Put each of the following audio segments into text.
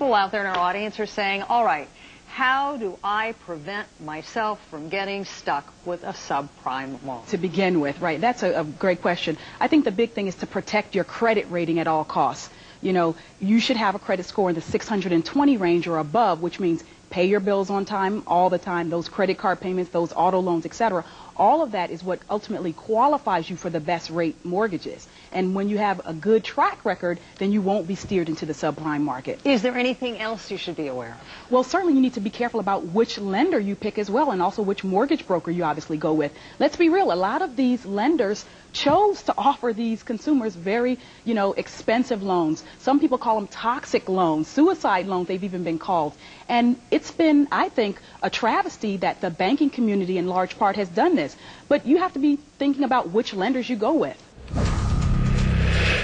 people out there in our audience are saying, all right, how do I prevent myself from getting stuck with a subprime loan? To begin with, right, that's a great question. I think the big thing is to protect your credit rating at all costs. You know, you should have a credit score in the 620 range or above, which means pay your bills on time, all the time, those credit card payments, those auto loans, etc. All of that is what ultimately qualifies you for the best rate mortgages. And when you have a good track record, then you won't be steered into the subprime market. Is there anything else you should be aware of? Well, certainly you need to be careful about which lender you pick as well, and also which mortgage broker you obviously go with. Let's be real, a lot of these lenders chose to offer these consumers very, expensive loans. Some people call them toxic loans, suicide loans they've even been called. And it's been, I think, a travesty that the banking community in large part has done this. But you have to be thinking about which lenders you go with.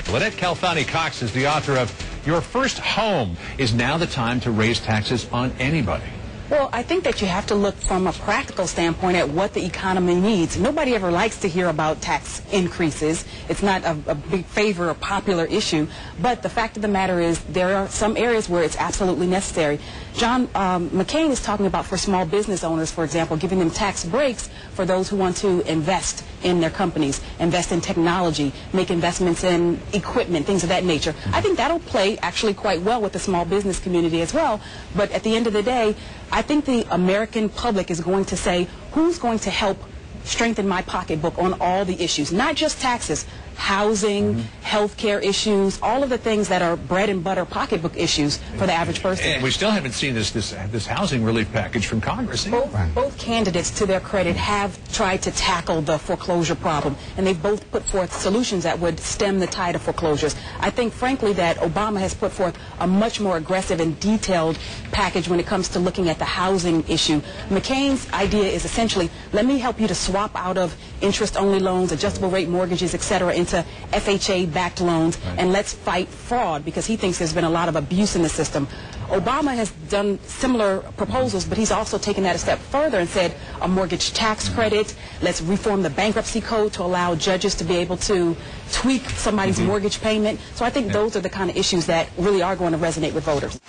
Khalfani-Cox is the author of Your First Home Is Now the Time to Raise Taxes on Anybody. Well, I think that you have to look from a practical standpoint at what the economy needs. Nobody ever likes to hear about tax increases. It's not a big favor or popular issue. But the fact of the matter is there are some areas where it's absolutely necessary. John McCain is talking about for small business owners, for example, giving them tax breaks for those who want to invest in their companies, invest in technology, make investments in equipment, things of that nature. I think that'll play actually quite well with the small business community as well. But at the end of the day, I think the American public is going to say, who's going to help strengthen my pocketbook on all the issues, not just taxes, housing, healthcare issues, all of the things that are bread and butter pocketbook issues for the average person. And we still haven't seen this housing relief package from Congress. Both candidates, to their credit, have tried to tackle the foreclosure problem, and they've both put forth solutions that would stem the tide of foreclosures. I think, frankly, that Obama has put forth a much more aggressive and detailed package when it comes to looking at the housing issue. McCain's idea is essentially, let me help you to swap out of interest-only loans, adjustable rate mortgages, etc., into FHA-backed loans, and let's fight fraud, because he thinks there's been a lot of abuse in the system. Obama has done similar proposals, but he's also taken that a step further and said a mortgage tax credit, let's reform the bankruptcy code to allow judges to be able to tweak somebody's mortgage payment. So I think those are the kind of issues that really are going to resonate with voters.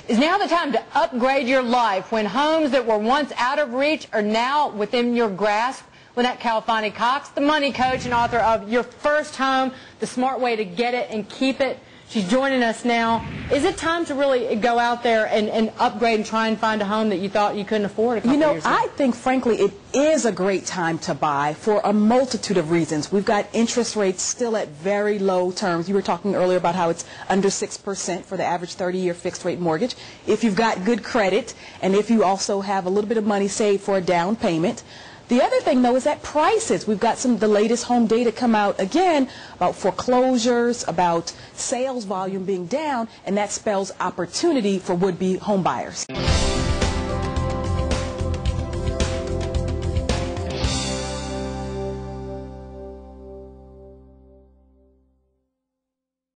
Is now the time to upgrade your life when homes that were once out of reach are now within your grasp? Lynette Khalfani-Cox, the money coach and author of Your First Home, the smart way to get it and keep it. She's joining us now. Is it time to really go out there and upgrade and try and find a home that you thought you couldn't afford a couple years ago? I think, frankly, it is a great time to buy for a multitude of reasons. We've got interest rates still at very low terms. You were talking earlier about how it's under 6% for the average 30-year fixed-rate mortgage. If you've got good credit, and if you also have a little bit of money saved for a down payment. The other thing, though, is that prices. We've got the latest home data come out, again, about foreclosures, about sales volume being down, and that spells opportunity for would-be home buyers.